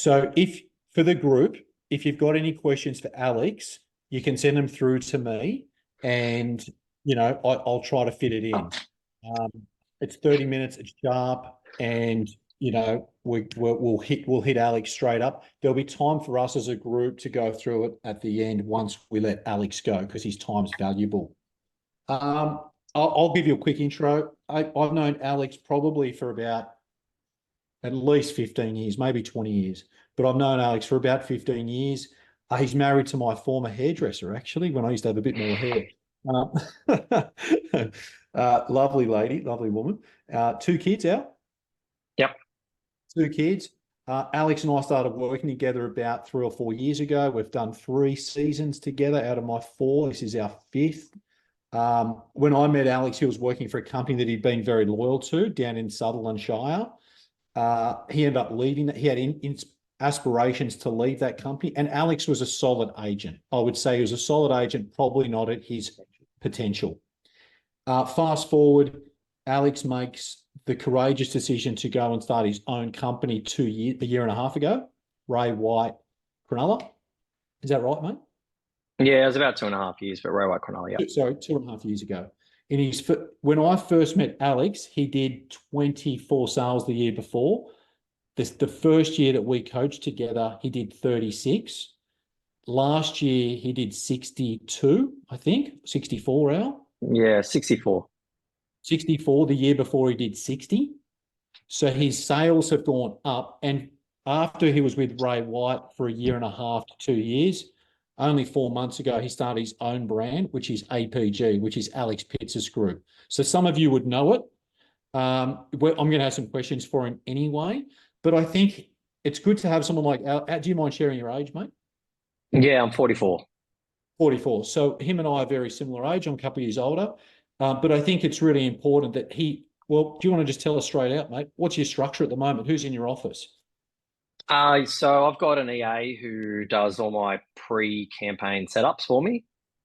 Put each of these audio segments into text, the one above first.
So for the group, if you've got any questions for Alex, you can send them through to me, and I'll try to fit it in. It's 30 minutes. It's sharp, and we'll hit Alex straight up. There'll be time for us as a group to go through it at the end once we let Alex go, because his time's valuable. I'll give you a quick intro. I've known Alex probably for about at least 15 years, maybe 20 years. But I've known Alex for about 15 years. He's married to my former hairdresser, actually, when I used to have a bit more hair. Lovely lady, lovely woman. 2 kids out. Yep. 2 kids. Alex and I started working together about 3 or 4 years ago. We've done 3 seasons together out of my 4. This is our 5th. When I met Alex, he was working for a company that he'd been very loyal to down in Sutherland Shire. He ended up leaving that. He had aspirations to leave that company, and Alex was a solid agent. I would say he was a solid agent, probably not at his potential. Fast forward, Alex makes the courageous decision to go and start his own company a year and a half ago, Ray White Cronulla. Is that right, mate? Yeah, it was about 2.5 years, but Ray White Cronulla, yeah. Sorry, 2.5 years ago. When I first met Alex, he did 24 sales the year before. The first year that we coached together, he did 36. Last year, he did 62, I think, 64, Al? Yeah, 64. 64. The year before, he did 60. So his sales have gone up. And after he was with Ray White for a year and a half to 2 years, only 4 months ago, he started his own brand, which is APG, which is Alex Pitsis Group. So some of you would know it. I'm going to have some questions for him anyway, but I think it's good to have someone like Alex. Do you mind sharing your age, mate? Yeah, I'm 44. 44. So him and I are very similar age. I'm a couple of years older. But I think it's really important that do you want to just tell us straight out, mate? What's your structure at the moment? Who's in your office? So I've got an EA who does all my pre-campaign setups for me.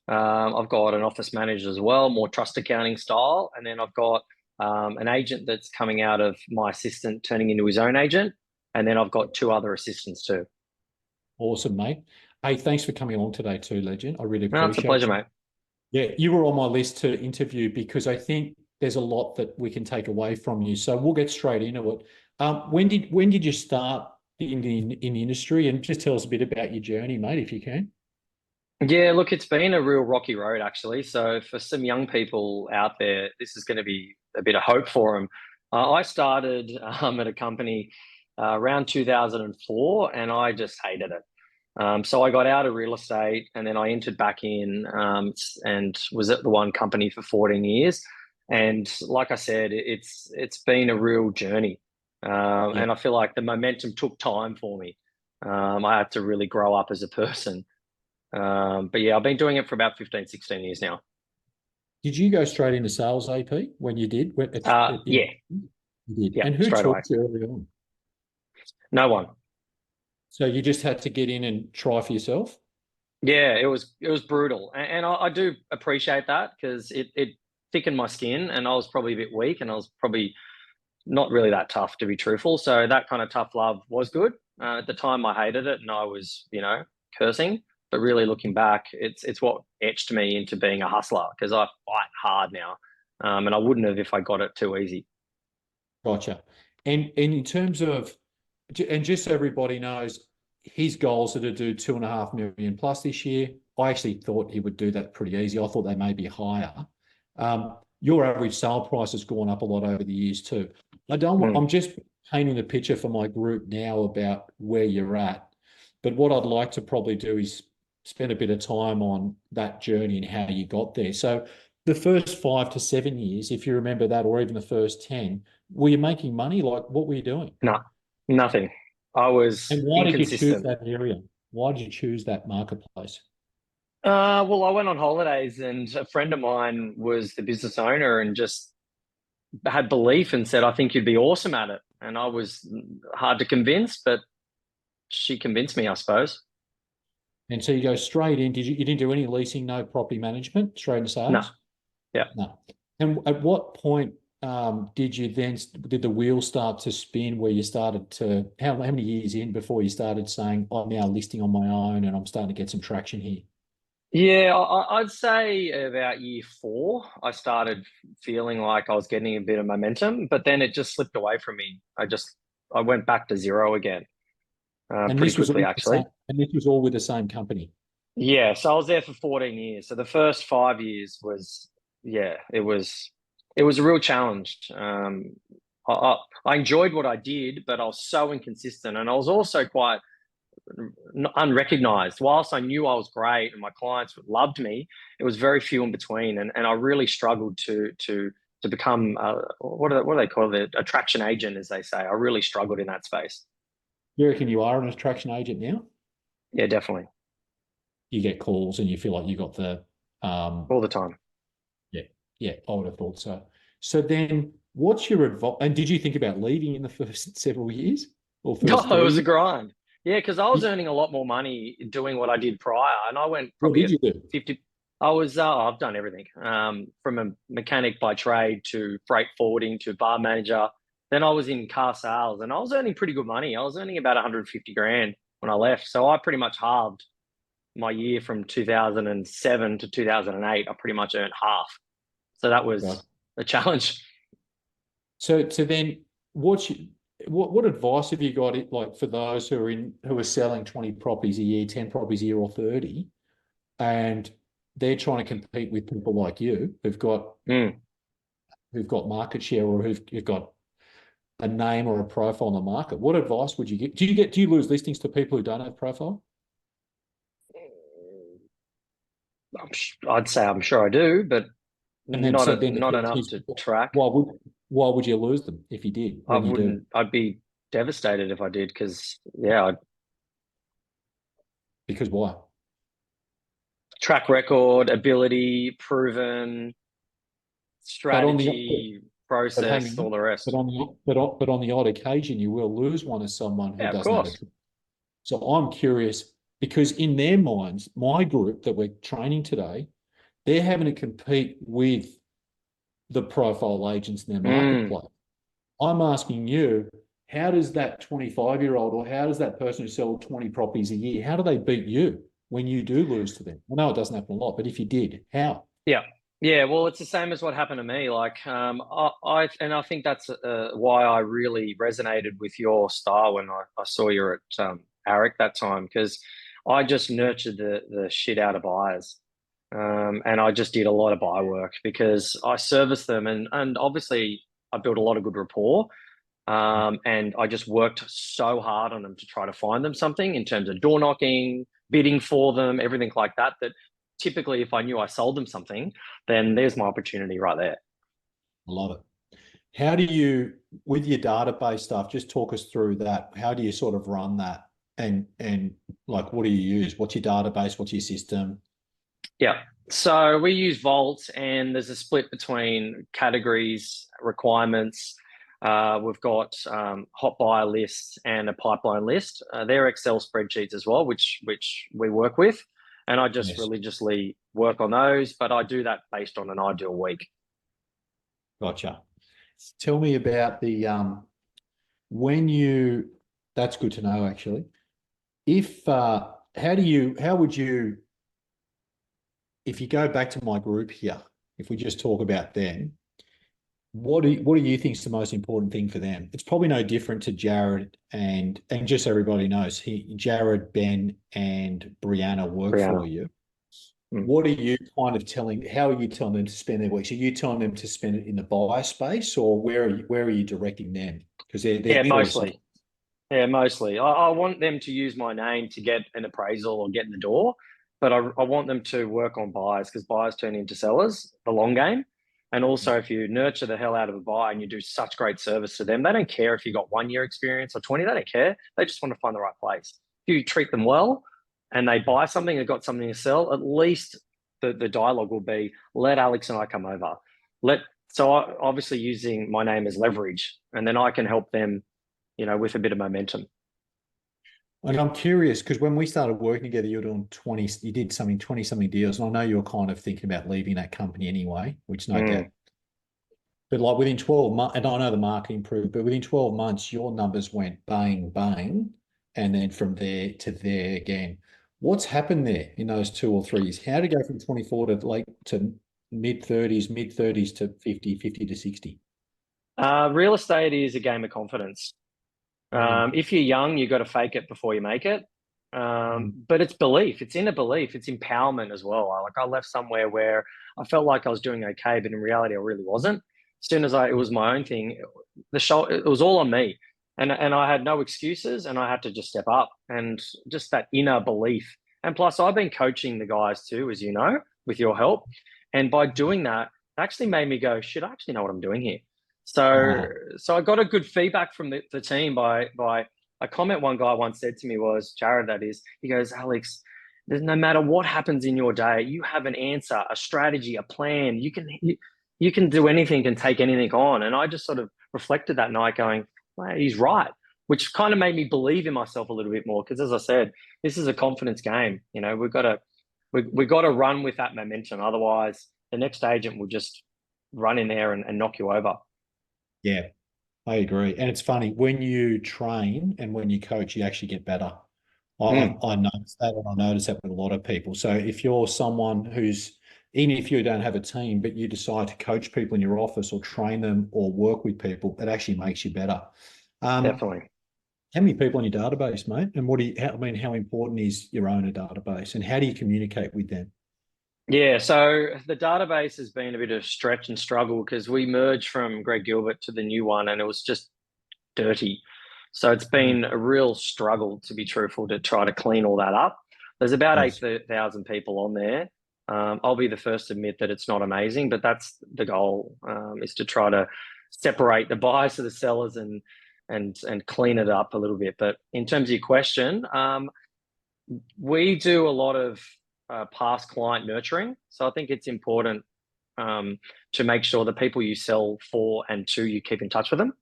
I've got an office manager as well, more trust accounting style. And then I've got an agent that's coming out of my assistant turning into his own agent. And then I've got 2 other assistants too. Awesome, mate. Hey, thanks for coming along today too, legend. I really appreciate it. It's a pleasure, mate. Yeah, you were on my list to interview because I think there's a lot that we can take away from you. So we'll get straight into it. When did you start in the industry, and just tell us a bit about your journey, mate, if you can. Yeah, look, it's been a real rocky road, actually. So for some young people out there, this is going to be a bit of hope for them. I started at a company around 2004, and I just hated it. So I got out of real estate, and then I entered back in and was at the one company for 14 years. And like I said, it's been a real journey. And I feel like the momentum took time for me. I had to really grow up as a person. But yeah, I've been doing it for about 15, 16 years now. Did you go straight into sales, AP, when you did? Yeah. You did. Yeah, and who taught you early on? No one. So you just had to get in and try for yourself? Yeah, it was brutal. And I do appreciate that, because it thickened my skin, and I was probably a bit weak, and I was probably not really that tough, to be truthful. So that kind of tough love was good. At the time, I hated it, and I was, cursing. But really looking back, it's what etched me into being a hustler, because I fight hard now. And I wouldn't have if I got it too easy. Gotcha. And in terms of, and just so everybody knows, his goals are to do 2.5 million plus this year. I actually thought he would do that pretty easy. I thought they may be higher. Your average sale price has gone up a lot over the years too. I'm just painting the picture for my group now about where you're at. But what I'd like to probably do is spend a bit of time on that journey and how you got there. So the first 5 to 7 years, if you remember that, or even the first 10, were you making money? Like, what were you doing? No, nothing. I was And why did you choose inconsistent. that area? Why did you choose that marketplace? Well, I went on holidays, and a friend of mine was the business owner and just had belief and said, I think you'd be awesome at it. And I was hard to convince, but she convinced me, I suppose. And so you go straight in. You didn't do any leasing, no property management, straight into sales? No. Yeah. No. And at what point, did the wheel start to spin where you started to, how many years in before you started saying, I'm now listing on my own and I'm starting to get some traction here? Yeah, I'd say about year 4, I started feeling like I was getting a bit of momentum, but then it just slipped away from me. I went back to zero again, And pretty this was all quickly, with the same, actually. and this was all with the same company. Yeah, so I was there for 14 years. So the first 5 years was, yeah, it was a real challenge. I enjoyed what I did, but I was so inconsistent, and I was also quite unrecognized. Whilst I knew I was great and my clients loved me, it was very few in between, and I really struggled to become what do they call it? Attraction agent, as they say. I really struggled in that space. You reckon you are an attraction agent now? Yeah, definitely, You get calls and you feel like you got the, all the time. yeah, yeah, I would have thought so. So then what's your advice? And did you think about leaving in the first several years or first No, it three was a years? grind. Yeah, because I was earning a lot more money doing what I did prior, and I went What probably did at you do? 50. I've done everything, from a mechanic by trade to freight forwarding to bar manager. Then I was in car sales, and I was earning pretty good money. I was earning about 150 grand when I left. So I pretty much halved my year from 2007 to 2008. I pretty much earned half. So that Right. was a challenge. So then what advice have you got like for those who are selling 20 properties a year, 10 properties a year or 30, and they're trying to compete with people like you Mm. who've got market share or who've got a name or a profile in the market? What advice would you get? Do you lose listings to people who don't have profile? I'd say I'm sure I do, but And then so then the not question enough is, to track. why would you lose them if you did I when you do? wouldn't. I'd be devastated if I did because yeah, Because why? track record, ability, proven, But on the strategy, but hang process, on, all the rest. but on the odd occasion you will lose one as someone who Yeah, of doesn't have a. course. So I'm curious because in their minds, my group that we're training today, they're having to compete with the profile agents in their Mm. marketplace. I'm asking you, how does that 25-year-old or how does that person who sells 20 properties a year, how do they beat you when you do lose to them? I know it doesn't happen a lot, but if you did, how? Yeah. Yeah, well, it's the same as what happened to me. Like, I think that's why I really resonated with your style when I saw you at Aric that time because I just nurtured the shit out of buyers, and I just did a lot of buy work because I serviced them, and obviously I built a lot of good rapport, and I just worked so hard on them to try to find them something in terms of door knocking, bidding for them, everything like that. That typically, if I knew I sold them something, then there's my opportunity right there. I love it. How do you, with your database stuff, just talk us through that. How do you sort of run that? And like, what do you use? What's your database? What's your system? Yeah. So we use Vault, and there's a split between categories, requirements. We've got hot buyer lists and a pipeline list. They're Excel spreadsheets as well, which we work with, and I just Yes, religiously work on those. But I do that based on an ideal week. gotcha. Tell me about the when you. That's good to know, actually. If how would you, if you go back to my group here, if we just talk about them, what do you think is the most important thing for them? It's probably no different to Jared and just so everybody knows, Jared, Ben, and Brianna work for Brianna. you. Mm. What are you kind of telling? How are you telling them to spend their weeks? Are you telling them to spend it in the buyer space, or where are you directing them? Because they're Yeah, very soft. mostly. Yeah, mostly. I want them to use my name to get an appraisal or get in the door, but I want them to work on buyers because buyers turn into sellers, the long game. And also, if you nurture the hell out of a buyer and you do such great service to them, they don't care if you got 1 year experience or 20, they don't care. They just want to find the right place. If you treat them well and they buy something, they've got something to sell, at least the dialogue will be, let Alex and I come over. Obviously using my name as leverage, and then I can help them with a bit of momentum. And I'm curious because when we started working together, you were doing 20, you did something 20 something deals. And I know you were kind of thinking about leaving that company anyway, which no doubt. Mm. But like within 12 months, and I know the market improved, but within 12 months, your numbers went bang, bang, and then from there to there again. What's happened there in those 2 or 3 years? How to go from 24 to like to mid 30s to 50, 50 to 60? Real estate is a game of confidence. Mm, If you're young, you've got to fake it before you make it. mm, But it's belief, it's inner belief, it's empowerment as well. I left somewhere where I felt like I was doing okay, but in reality, I really wasn't. As soon as it was my own thing, it was all on me, and I had no excuses, and I had to just step up, and just that inner belief. And plus, I've been coaching the guys too, as you know, with your help, and by doing that, it actually made me go, shit, I actually know what I'm doing here. So, uh-huh. so I got a good feedback from the team by a comment one guy once said to me was, Jared, that is, he goes, Alex, no matter what happens in your day, you have an answer, a strategy, a plan. You can do anything and take anything on. And I just sort of reflected that night going, wow, he's right, which kind of made me believe in myself a little bit more. Because as I said, this is a confidence game. You know, we got to run with that momentum. Otherwise, the next agent will just run in there and knock you over. Yeah, I agree. And it's funny, when you train and when you coach, you actually get better. Mm, I noticed that, and I notice that with a lot of people. So if you're someone who's, even if you don't have a team, but you decide to coach people in your office or train them or work with people, it actually makes you better. Um, definitely. how many people on your database, mate? And I mean, how important is your own database, and how do you communicate with them? Yeah, so the database has been a bit of stretch and struggle because we merged from Greg Gilbert to the new one and it was just dirty. So it's Mm, been a real struggle, to be truthful, to try to clean all that up. There's about yes. 8,000 people on there. I'll be the first to admit that it's not amazing, but that's the goal, is to try to separate the buyers to the sellers and clean it up a little bit. But in terms of your question, we do a lot of past client nurturing. So I think it's important, to make sure the people you sell for and to, you keep in touch with them,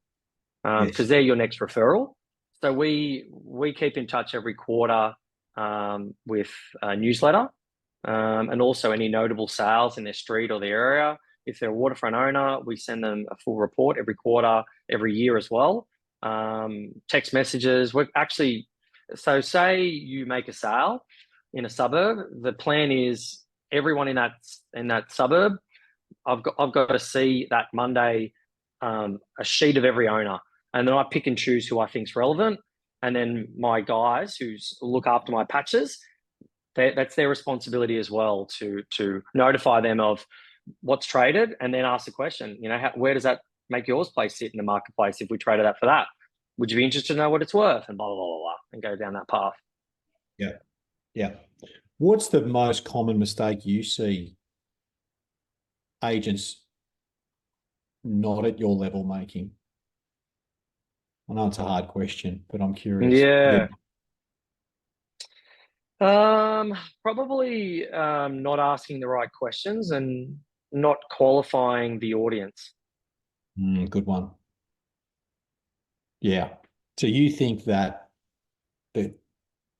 because Yes. they're your next referral. So we keep in touch every quarter, with a newsletter, and also any notable sales in their street or the area. If they're a waterfront owner, we send them a full report every quarter, every year as well. Text messages. We're actually, so say you make a sale in a suburb, the plan is everyone in that suburb, I've got to see that Monday, a sheet of every owner, and then I pick and choose who I think's relevant, and then my guys who look after my patches, that's their responsibility as well to notify them of what's traded, and then ask the question, you know, where does that make yours place sit in the marketplace if we traded that for that? Would you be interested to know what it's worth? And blah blah blah blah, and go down that path. Yeah. Yeah. What's the most common mistake you see agents not at your level making? I know it's a hard question, but I'm curious. Yeah. Probably, not asking the right questions and not qualifying the audience. Good one. Yeah. So you think that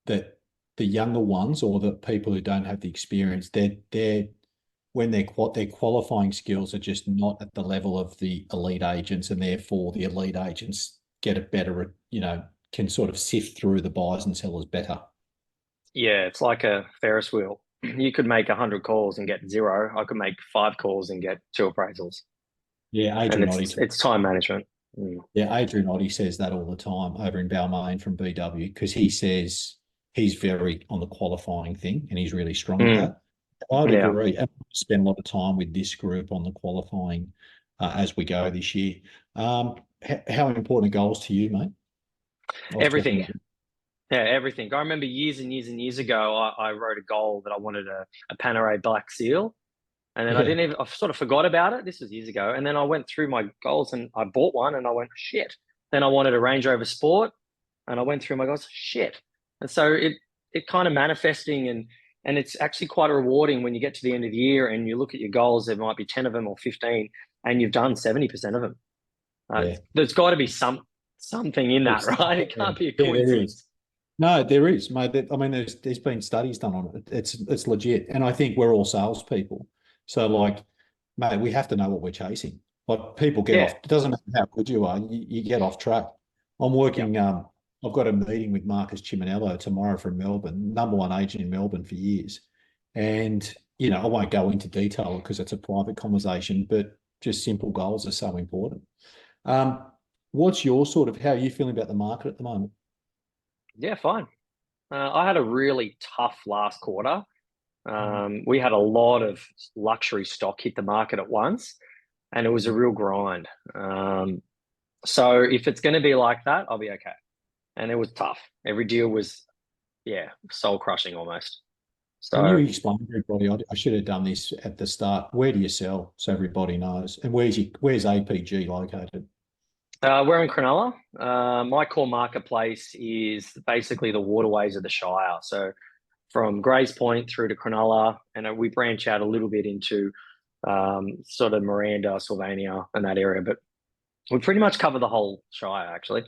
that the younger ones or the people who don't have the experience, they're when their qualifying skills are just not at the level of the elite agents, and therefore the elite agents get a better, can sort of sift through the buyers and sellers better. Yeah, it's like a Ferris wheel. You could make 100 calls and get zero. I could make 5 calls and get 2 appraisals, Yeah, and Adrian Oddie. it's time management. Mm. Yeah, Adrian Oddie says that all the time over in Balmain from BW, because he says he's very on the qualifying thing and he's really strong at Mm. that. I'd Yeah. agree. And we spend a lot of time with this group on the qualifying as we go this year. How important are goals to you, mate? I was talking Everything. about. Yeah, everything. I remember years and years and years ago, I wrote a goal that I wanted a Panerai black seal. And then Yeah. I sort of forgot about it. This was years ago. And then I went through my goals and I bought one and I went, shit. Then I wanted a Range Rover Sport and I went through my goals, shit. And so it kind of manifesting, and it's actually quite rewarding when you get to the end of the year and you look at your goals, there might be 10 of them or 15 and you've done 70% of them. Yeah. There's got to be something in that, right? It Yeah, can't be a there is. coincidence. No, there is, mate. I mean, there's been studies done on it. It's legit, and I think we're all salespeople. So, like, mate, we have to know what we're chasing. Like people get off. Yeah, It doesn't matter how good you are, you get off track. I'm yeah, working. I've got a meeting with Marcus Chiminello tomorrow from Melbourne, number one agent in Melbourne for years, and I won't go into detail because it's a private conversation, but just simple goals are so important. Um, what's your sort of how are you feeling about the market at the moment? yeah, fine. I had a really tough last quarter. We had a lot of luxury stock hit the market at once, and it was a real grind. So if it's going to be like that, I'll be okay. And it was tough. Every deal was, yeah, soul crushing almost. Can you So explain to everybody? I should have done this at the start. Where do you sell so everybody knows? And where's APG located? we're in Cronulla. My core marketplace is basically the waterways of the Shire. So from Grays Point through to Cronulla, and we branch out a little bit into sort of Miranda, Sylvania, and that area. But we pretty much cover the whole Shire, actually.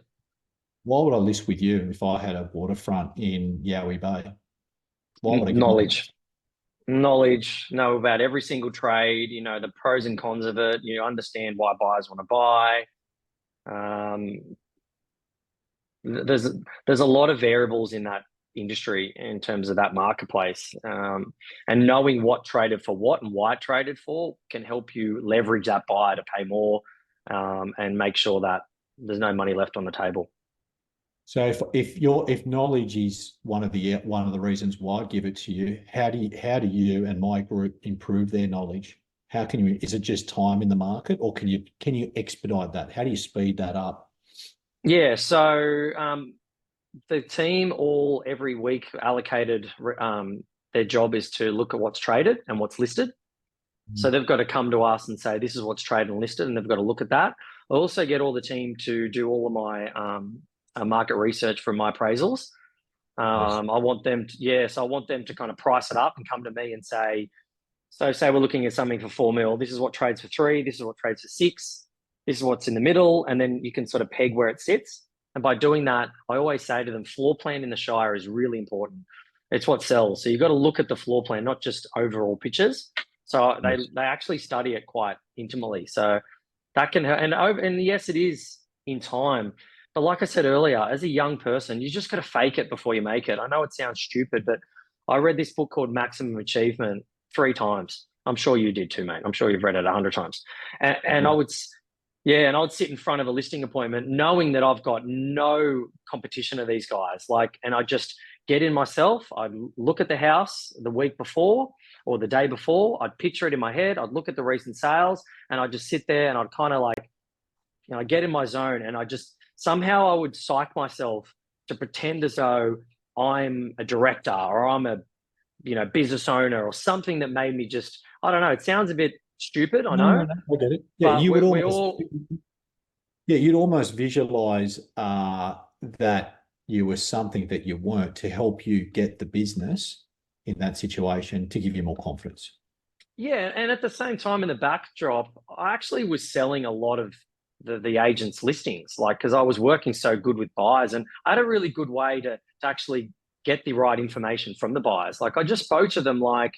Why would I list with you if I had a waterfront in Yowie Bay? Why would I give my Knowledge, knowledge, know about every single trade. You know the pros and cons of it. You understand why buyers want to buy. Um, there's there's a lot of variables in that industry in terms of that marketplace, and knowing what traded for what and why it traded for can help you leverage that buyer to pay more, and make sure that there's no money left on the table. So if knowledge is one of the reasons why I give it to you, how do you and my group improve their knowledge? How can you? Is it just time in the market, or can you expedite that? How do you speed that up? Yeah, so the team all every week allocated, their job is to look at what's traded and what's listed. So they've got to come to us and say, this is what's traded and listed, and they've got to look at that. I also get all the team to do all of my market research from my appraisals. Yes. I want them to, yeah, so I want them to kind of price it up and come to me and say, so say we're looking at something for 4 mil, this is what trades for 3, this is what trades for 6, this is what's in the middle, and then you can sort of peg where it sits. And by doing that, I always say to them, floor plan in the Shire is really important. It's what sells. So you've got to look at the floor plan, not just overall pictures. So Yes. they actually study it quite intimately. So that can and yes, it is in time. But like I said earlier, as a young person, you just got to fake it before you make it. I know it sounds stupid, but I read this book called Maximum Achievement 3 times. I'm sure you did too, mate. I'm sure you've read it 100 times. And I would, yeah, and I would sit in front of a listing appointment knowing that I've got no competition of these guys. Like, and I just get in myself. I'd look at the house the week before or the day before. I'd picture it in my head. I'd look at the recent sales and I'd just sit there and I'd kind of like, get in my zone and I just somehow I would psych myself to pretend as though I'm a director or I'm a business owner or something that made me just, I don't know, it sounds a bit stupid, I No, no, know, no, I get it. Yeah, but you would we almost, all, yeah, you'd almost visualize that you were something that you weren't to help you get the business in that situation to give you more confidence. yeah, and at the same time in the backdrop, I actually was selling a lot of the agents' listings, like because I was working so good with buyers, and I had a really good way to actually get the right information from the buyers. Like I just spoke to them like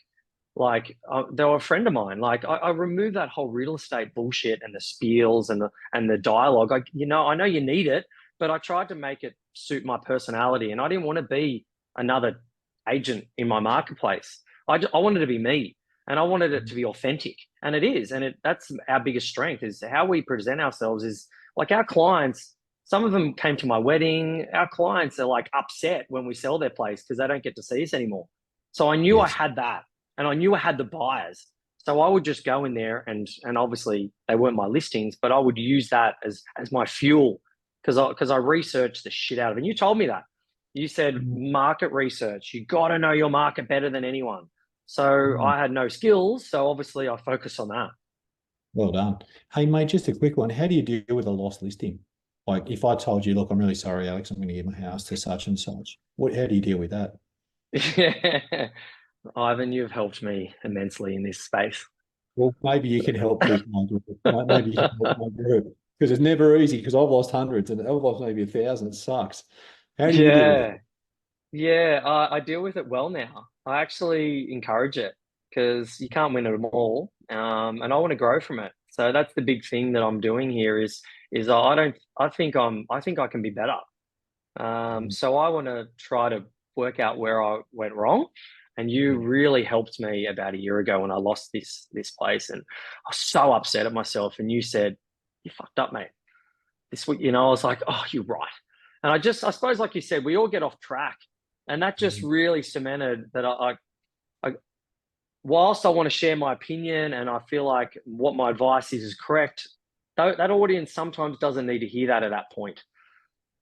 they were a friend of mine. Like I removed that whole real estate bullshit and the spiels and the dialogue. I know you need it, but I tried to make it suit my personality, and I didn't want to be another agent in my marketplace. I wanted to be me, and I wanted it to be authentic, and it is, and that's our biggest strength is how we present ourselves. Is like our clients. Some of them came to my wedding. Our clients are like upset when we sell their place because they don't get to see us anymore. So I knew I Yes. had that and I knew I had the buyers. So I would just go in there and obviously they weren't my listings, but I would use that as my fuel because I researched the shit out of it. And you told me that. You said Mm, market research. You got to know your market better than anyone. So mm. I had no skills, so obviously I focused on that. Well done. Hey, mate, just a quick one. How do you deal with a lost listing? Like if I told you, look, I'm really sorry, Alex, I'm going to give my house to such and such. How do you deal with that? Yeah. Ivan, you've helped me immensely in this space. Well, maybe you can help with my group. Maybe you can help my group because it's never easy because I've lost hundreds and I've lost maybe 1,000. It sucks. How do you deal with it? Yeah. Yeah, I deal with it well now. I actually encourage it because you can't win them all, and I want to grow from it. So that's the big thing that I'm doing here is I think I can be better. So I want to try to work out where I went wrong. And you really helped me about a year ago when I lost this place, and I was so upset at myself. And you said, "You fucked up, mate." This week, I was like, "Oh, you're right." And I suppose, like you said, we all get off track, and that just really cemented that I whilst I want to share my opinion and I feel like what my advice is correct, that audience sometimes doesn't need to hear that at that point.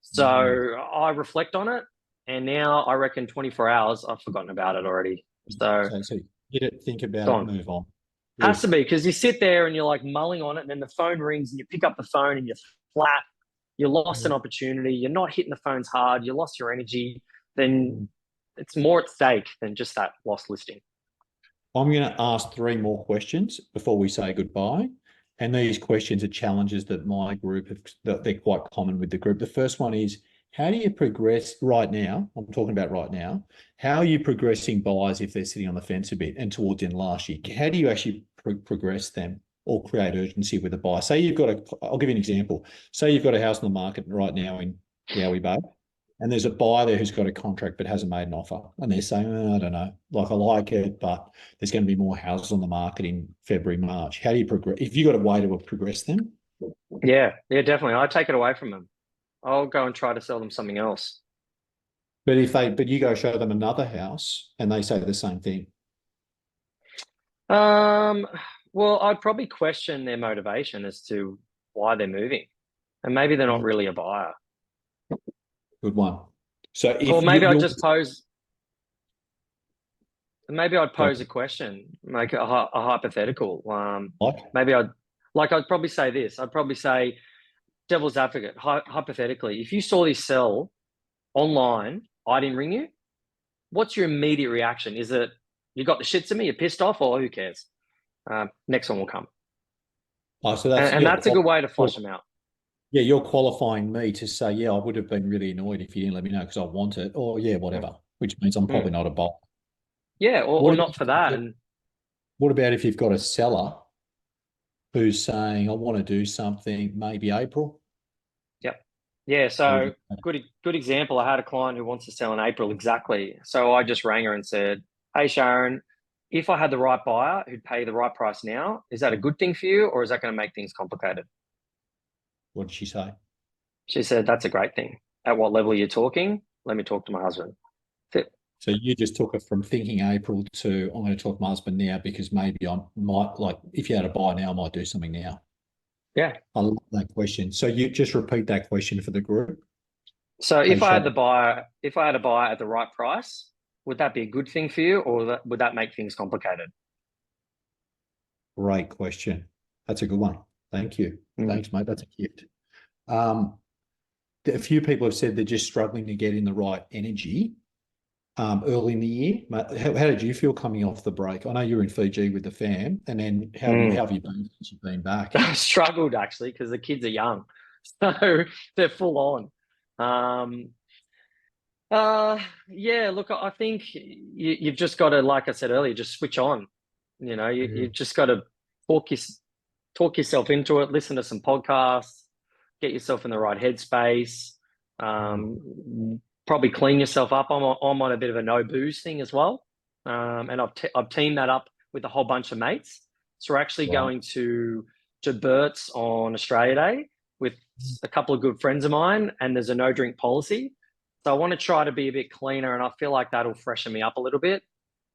So I reflect on it, and now I reckon 24 hours, I've forgotten about it already. So get it, think about it, move on. Has to be, because you sit there and you're like mulling on it, and then the phone rings and you pick up the phone and you're flat. You lost an opportunity. You're not hitting the phones hard. You lost your energy. Then it's more at stake than just that lost listing. I'm going to ask 3 more questions before we say goodbye. And these questions are challenges that my group have, they're quite common with the group. The first one is, how do you progress right now? I'm talking about right now. How are you progressing buyers if they're sitting on the fence a bit and towards in last year? How do you actually progress them or create urgency with a buyer? Say you've got I'll give you an example. Say you've got a house on the market right now in Yowie Bay, and there's a buyer there who's got a contract but hasn't made an offer. And they're saying, I don't know, like I like it, but there's going to be more houses on the market in February, March. How do you progress? If you've got a way to progress them? Yeah, definitely. I take it away from them. I'll go and try to sell them something else. But you go show them another house and they say the same thing. Well, I'd probably question their motivation as to why they're moving. And maybe they're not really a buyer. Good one. So if or maybe I'd just pose a question, make a hypothetical. Maybe I'd probably say this. I'd probably say, devil's advocate, hypothetically, if you saw this sell online, I didn't ring you, what's your immediate reaction? Is it, you got the shits at me, you're pissed off, or who cares? Next one will come. Oh, so that's, that's a good way to flush them out. Yeah, you're qualifying me to say, yeah, I would have been really annoyed if you didn't let me know because I want it, or yeah, whatever, which means I'm probably not a buyer. Yeah, or not for that. And what about if you've got a seller who's saying, I want to do something, maybe April? Yep. Yeah, so good example. I had a client who wants to sell in April, exactly. So I just rang her and said, hey, Sharon, if I had the right buyer who'd pay the right price now, is that a good thing for you, or is that going to make things complicated? What did she say? She said, that's a great thing. At what level are you talking? Let me talk to my husband. That's it. So you just took it from thinking April to, I'm going to talk to my husband now because maybe I might, like, if you had a buy now, I might do something now. Yeah. I love that question. So you just repeat that question for the group. So if I had a buyer at the right price, would that be a good thing for you, or would that make things complicated? Great question. That's a good one. Thank you. Thanks, mate. That's a gift. A few people have said they're just struggling to get in the right energy early in the year. How did you feel coming off the break? I know you're in Fiji with the fam, and then how have you been since you've been back? I struggled, actually, because the kids are young, so they're full on. Yeah, look, I think you've just got to, like I said earlier, just switch on. You've just got to talk yourself into it, listen to some podcasts, get yourself in the right headspace, probably clean yourself up. I'm on a bit of a no booze thing as well. And I've teamed that up with a whole bunch of mates. So we're actually going to Bert's on Australia Day with a couple of good friends of mine, and there's a no drink policy. So I want to try to be a bit cleaner, and I feel like that'll freshen me up a little bit.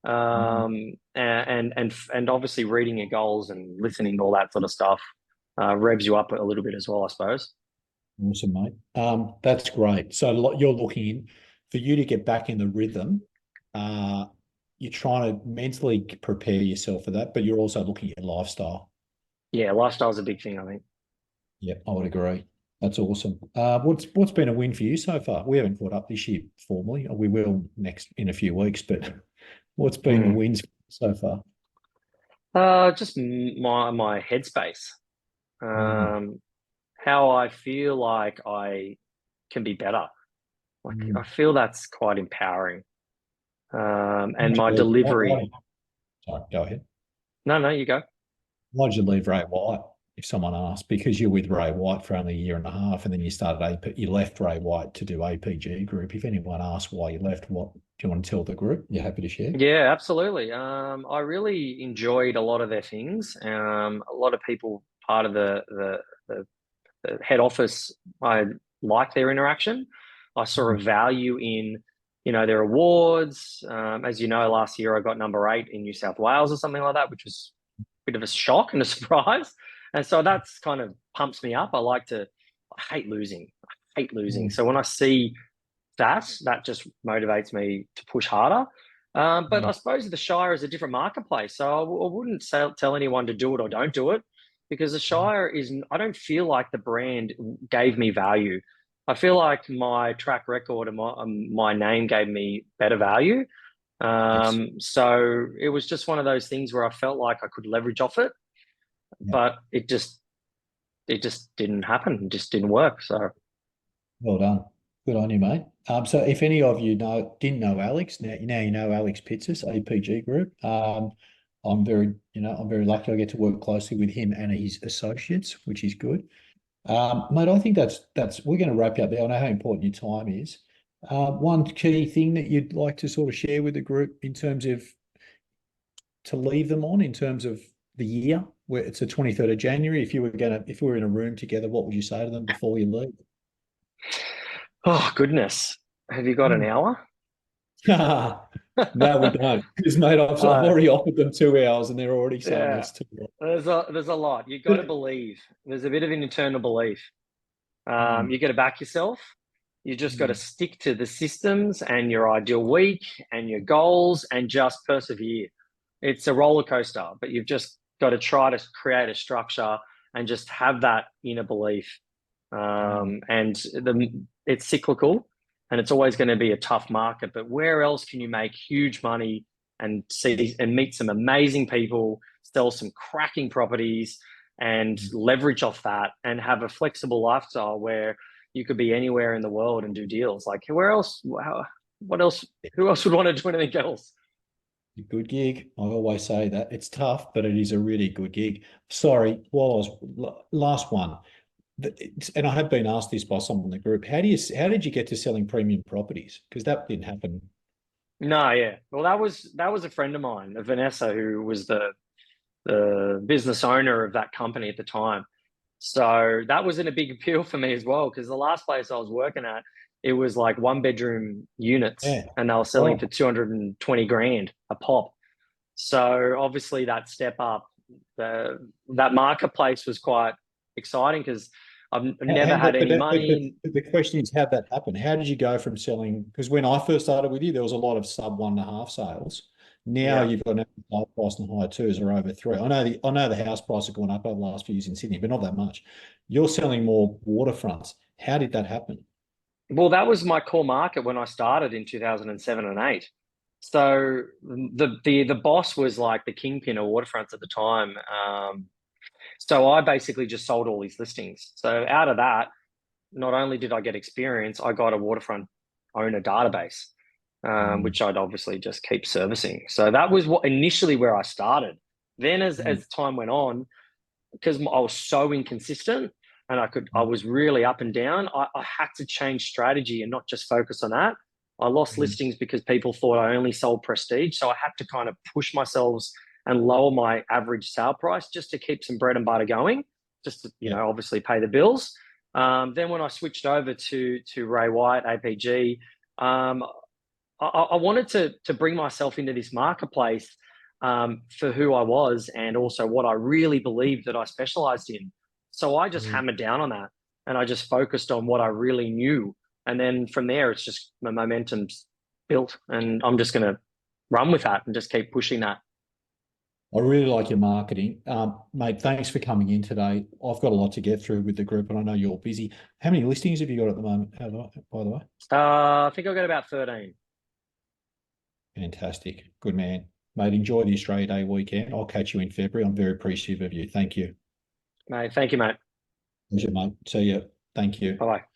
And obviously reading your goals and listening to all that sort of stuff revs you up a little bit as well, I suppose. Awesome, mate. That's great. So you're looking for you to get back in the rhythm. You're trying to mentally prepare yourself for that, but you're also looking at lifestyle. Yeah, lifestyle is a big thing, I think. Yeah, I would agree. That's awesome. What's been a win for you so far? We haven't caught up this year formally. We will in a few weeks, but what's been the wins so far? Just my headspace. How I feel like I can be better. Like I feel that's quite empowering. And my delivery. Sorry, go ahead. No, you go. Why did you leave Ray White? if someone asks, because you're with Ray White for only a year and a half, and then you left Ray White to do APG Group. If anyone asks why you left, what do you want to tell the group? You're happy to share? Yeah, absolutely. I really enjoyed a lot of their things. A lot of people part of the head office, I like their interaction. I saw a value in, their awards. As you know, last year I got number 8 in New South Wales or something like that, which was a bit of a shock and a surprise. And so that's kind of pumps me up. I hate losing. I hate losing. So when I see that just motivates me to push harder. But I suppose the Shire is a different marketplace. So I wouldn't tell anyone to do it or don't do it, because the Shire I don't feel like the brand gave me value. I feel like my track record and my name gave me better value. So it was just one of those things where I felt like I could leverage off it, but it just didn't happen. It just didn't work. So well done. Good on you, mate. So if any of you didn't know Alex, now you know Alex Pitsis, APG Group. I'm very lucky I get to work closely with him and his associates, which is good. Mate, I think that's we're going to wrap you up there. I know how important your time is. One key thing that you'd like to sort of share with the group in terms of to leave them on in terms of the year, where it's the 23rd of January. If we were in a room together, what would you say to them before you leave? Oh, goodness. Have you got an hour? No, we don't. Because, mate, I've already offered them 2 hours and they're already saying it's too long. There's a lot. You've got to believe. There's a bit of an internal belief. You got to back yourself. You just got to stick to the systems and your ideal week and your goals and just persevere. It's a roller coaster, but you've just got to try to create a structure and just have that inner belief. It's cyclical and it's always going to be a tough market, but where else can you make huge money and meet some amazing people, sell some cracking properties and leverage off that and have a flexible lifestyle where you could be anywhere in the world and do deals? Like, where else? What else? Who else would want to do anything else? A good gig. I always say that it's tough, but it is a really good gig. Sorry, last one. And I have been asked this by someone in the group. How did you get to selling premium properties? Because that didn't happen. No, yeah. Well, that was a friend of mine, Vanessa, who was the business owner of that company at the time. So that wasn't a big appeal for me as well, because the last place I was working at, it was like 1-bedroom units, and they were selling for 220 grand a pop. So obviously that step up, that marketplace was quite exciting because I've never had any money. The question is, how'd that happen? How did you go from selling? Because when I first started with you, there was a lot of sub 1.5 sales. Now you've got an average price and higher twos are over 3. I know the house price has gone up over the last few years in Sydney, but not that much. You're selling more waterfronts. How did that happen? Well, that was my core market when I started in 2007 and 8. So the boss was like the kingpin of waterfronts at the time. So I basically just sold all these listings. So out of that, not only did I get experience, I got a waterfront owner database, which I'd obviously just keep servicing. So that was initially where I started. Then as time went on, because I was so inconsistent and I was really up and down, I had to change strategy and not just focus on that. I lost listings because people thought I only sold prestige. So I had to kind of push myself and lower my average sale price just to keep some bread and butter going, just to, obviously pay the bills. Then when I switched over to Ray White, APG, I wanted to bring myself into this marketplace for who I was and also what I really believed that I specialized in. So I just hammered down on that and I just focused on what I really knew. And then from there, it's just my momentum's built and I'm just going to run with that and just keep pushing that. I really like your marketing. Mate, thanks for coming in today. I've got a lot to get through with the group and I know you're busy. How many listings have you got at the moment, by the way? I think I've got about 13. Fantastic. Good man. Mate, enjoy the Australia Day weekend. I'll catch you in February. I'm very appreciative of you. Thank you. Mate, thank you, mate. Pleasure, mate. See you. Thank you. Bye-bye.